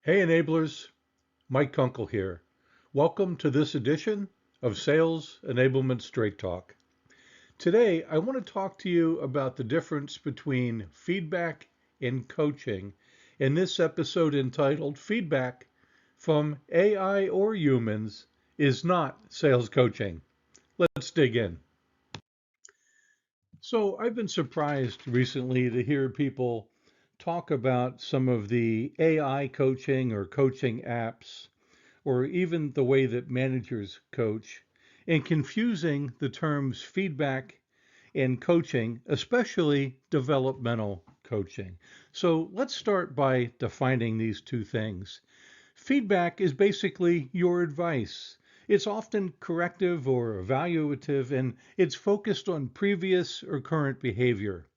Hey enablers, Mike Kunkel here. Welcome to this edition of Sales Enablement Straight Talk. Today, I want to talk to you about the difference between feedback and coaching in this episode entitled Feedback from AI or Humans is Not Sales Coaching. Let's dig in. So I've been surprised recently to hear people talk about some of the AI coaching or coaching apps, or even the way that managers coach, and confusing the terms feedback and coaching, especially developmental coaching. So let's start by defining these two things. Feedback is basically your advice. It's often corrective or evaluative, and it's focused on previous or current behavior.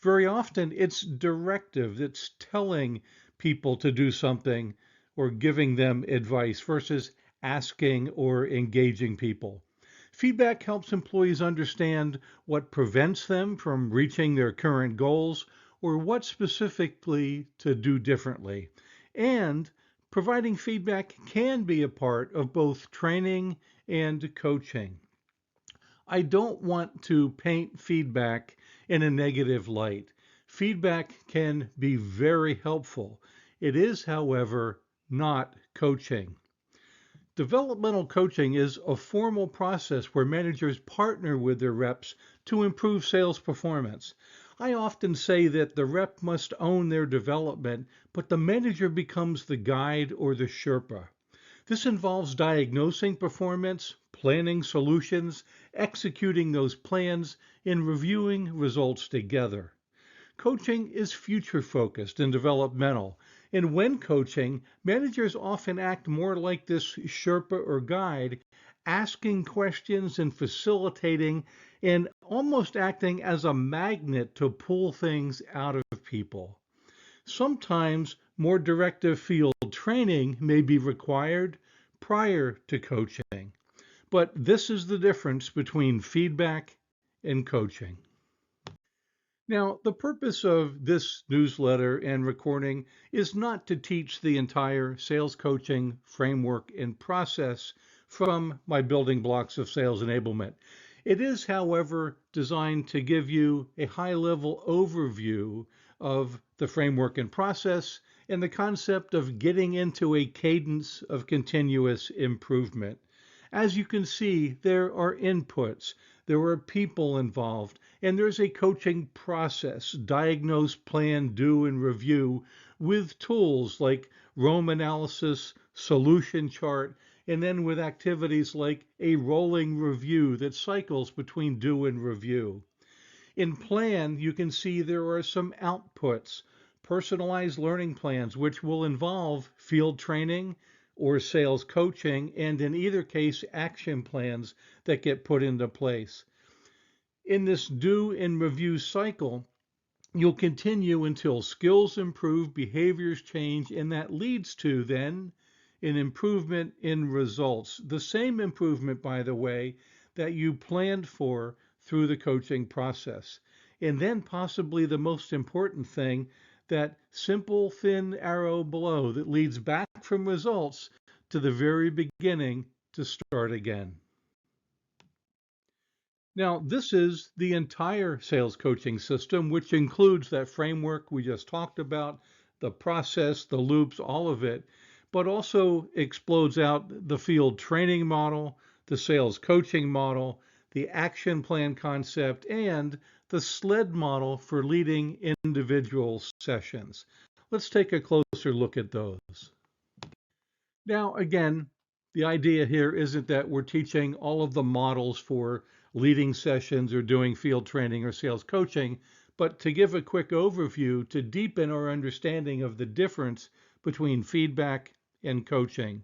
Very often, it's directive, it's telling people to do something or giving them advice versus asking or engaging people. Feedback helps employees understand what prevents them from reaching their current goals or what specifically to do differently. And providing feedback can be a part of both training and coaching. I don't want to paint feedback in a negative light. Feedback can be very helpful. It is, however, not coaching. Developmental coaching is a formal process where managers partner with their reps to improve sales performance. I often say that the rep must own their development, but the manager becomes the guide or the Sherpa. This involves diagnosing performance, planning solutions, executing those plans, and reviewing results together. Coaching is future focused and developmental. And when coaching, managers often act more like this Sherpa or guide, asking questions and facilitating and almost acting as a magnet to pull things out of people. Sometimes more directive field training may be required prior to coaching, but this is the difference between feedback and coaching. Now, the purpose of this newsletter and recording is not to teach the entire sales coaching framework and process from my building blocks of sales enablement. It is, however, designed to give you a high-level overview of the framework and process and the concept of getting into a cadence of continuous improvement. As you can see, there are inputs, there are people involved, and there's a coaching process, diagnose, plan, do, and review with tools like Rome analysis, solution chart, and then with activities like a rolling review that cycles between do and review. In plan, you can see there are some outputs, personalized learning plans, which will involve field training or sales coaching, and in either case, action plans that get put into place. In this do and review cycle, you'll continue until skills improve, behaviors change, and that leads to then an improvement in results. The same improvement, by the way, that you planned for through the coaching process. And then possibly the most important thing, that simple thin arrow below that leads back from results to the very beginning to start again. Now, this is the entire sales coaching system, which includes that framework we just talked about, the process, the loops, all of it, but also explodes out the field training model, the sales coaching model, the action plan concept, and the SLED model for leading individual sessions. Let's take a closer look at those. Now, again, the idea here isn't that we're teaching all of the models for leading sessions or doing field training or sales coaching, but to give a quick overview to deepen our understanding of the difference between feedback and coaching.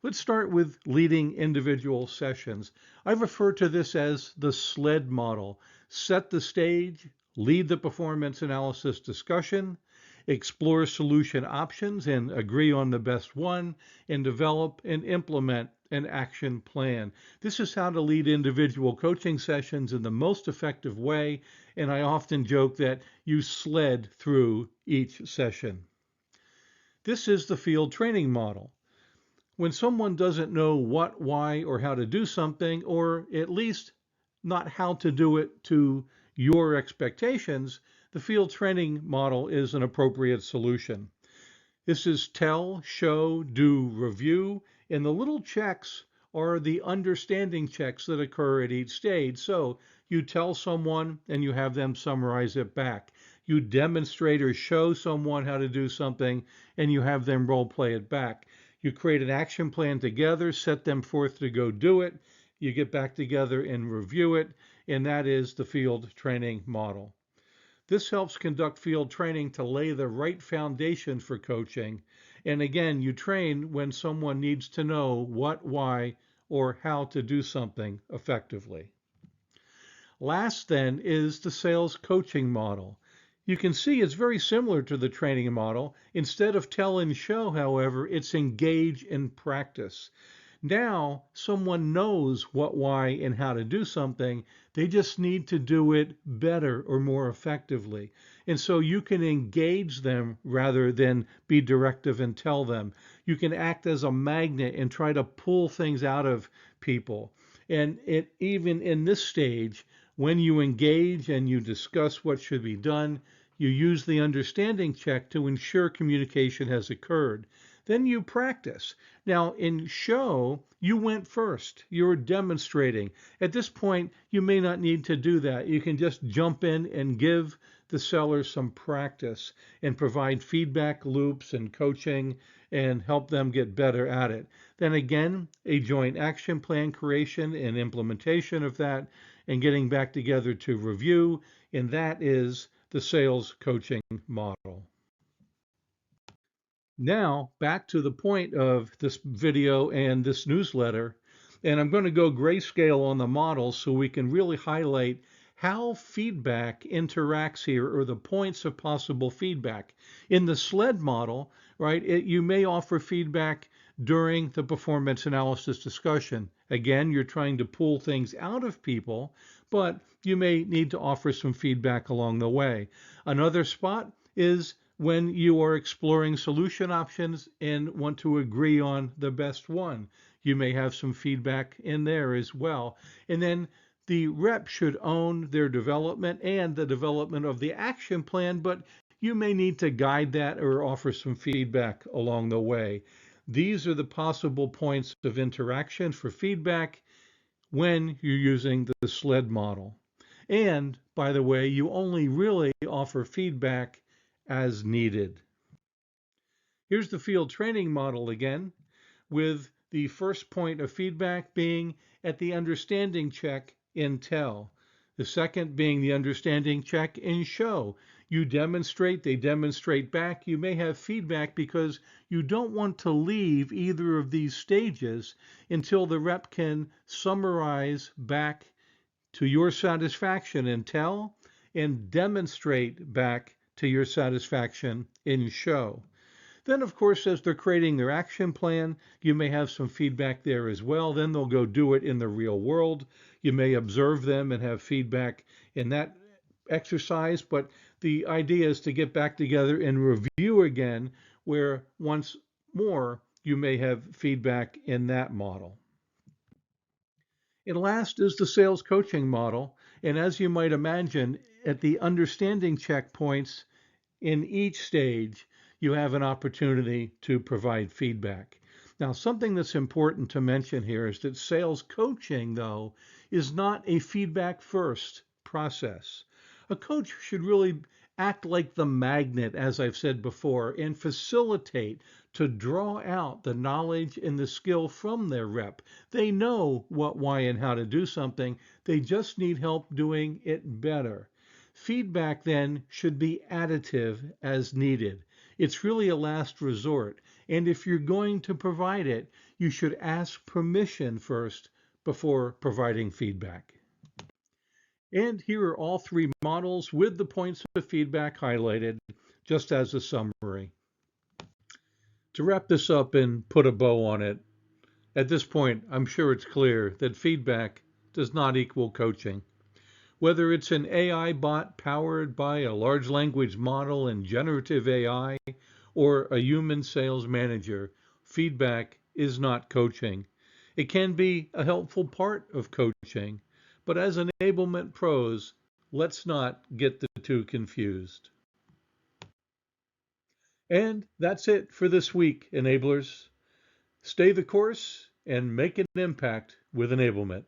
Let's start with leading individual sessions. I refer to this as the SLED model. Set the stage, lead the performance analysis discussion, explore solution options and agree on the best one, and develop and implement an action plan. This is how to lead individual coaching sessions in the most effective way, and I often joke that you SLED through each session. This is the field training model. When someone doesn't know what, why, or how to do something, or at least not how to do it to your expectations, the field training model is an appropriate solution. This is tell, show, do, review, and the little checks are the understanding checks that occur at each stage. So you tell someone and you have them summarize it back. You demonstrate or show someone how to do something and you have them role play it back. You create an action plan together, set them forth to go do it. You get back together and review it, and that is the field training model. This helps conduct field training to lay the right foundation for coaching. And again, you train when someone needs to know what, why, or how to do something effectively. Last then is the sales coaching model. You can see it's very similar to the training model. Instead of tell and show, however, it's engage and practice. Now someone knows what, why, and how to do something. They just need to do it better or more effectively. And so you can engage them rather than be directive and tell them. You can act as a magnet and try to pull things out of people. And even in this stage, when you engage and you discuss what should be done, you use the understanding check to ensure communication has occurred. Then you practice. Now, in show, you went first. You're demonstrating. At this point, you may not need to do that. You can just jump in and give the seller some practice and provide feedback loops and coaching and help them get better at it. Then again, a joint action plan creation and implementation of that and getting back together to review, and that is the sales coaching model. Now, back to the point of this video and this newsletter, and I'm going to go grayscale on the model so we can really highlight how feedback interacts here, or the points of possible feedback. In the SLED model, right, you may offer feedback during the performance analysis discussion. Again, you're trying to pull things out of people, but you may need to offer some feedback along the way. Another spot is when you are exploring solution options and want to agree on the best one. You may have some feedback in there as well. And then the rep should own their development and the development of the action plan, but you may need to guide that or offer some feedback along the way. These are the possible points of interaction for feedback when you're using the SLED model. And by the way, you only really offer feedback as needed. Here's the field training model again, with the first point of feedback being at the understanding check in tell. The second being the understanding check in show. You demonstrate, they demonstrate back. You may have feedback because you don't want to leave either of these stages until the rep can summarize back to your satisfaction in tell and demonstrate back to your satisfaction in show. Then, of course, as they're creating their action plan, you may have some feedback there as well. Then they'll go do it in the real world. You may observe them and have feedback in that exercise, but the idea is to get back together and review again, where once more you may have feedback in that model. And last is the sales coaching model. And as you might imagine, at the understanding checkpoints in each stage, you have an opportunity to provide feedback. Now, something that's important to mention here is that sales coaching, though, is not a feedback first process. A coach should really act like the magnet, as I've said before, and facilitate to draw out the knowledge and the skill from their rep. They know what, why, and how to do something. They just need help doing it better. Feedback then should be additive as needed. It's really a last resort. And if you're going to provide it, you should ask permission first before providing feedback. And here are all three models with the points of feedback highlighted, just as a summary. To wrap this up and put a bow on it, at this point, I'm sure it's clear that feedback does not equal coaching. Whether it's an AI bot powered by a large language model and generative AI, or a human sales manager, feedback is not coaching. It can be a helpful part of coaching, but as enablement pros, let's not get the two confused. And that's it for this week, enablers. Stay the course and make an impact with enablement.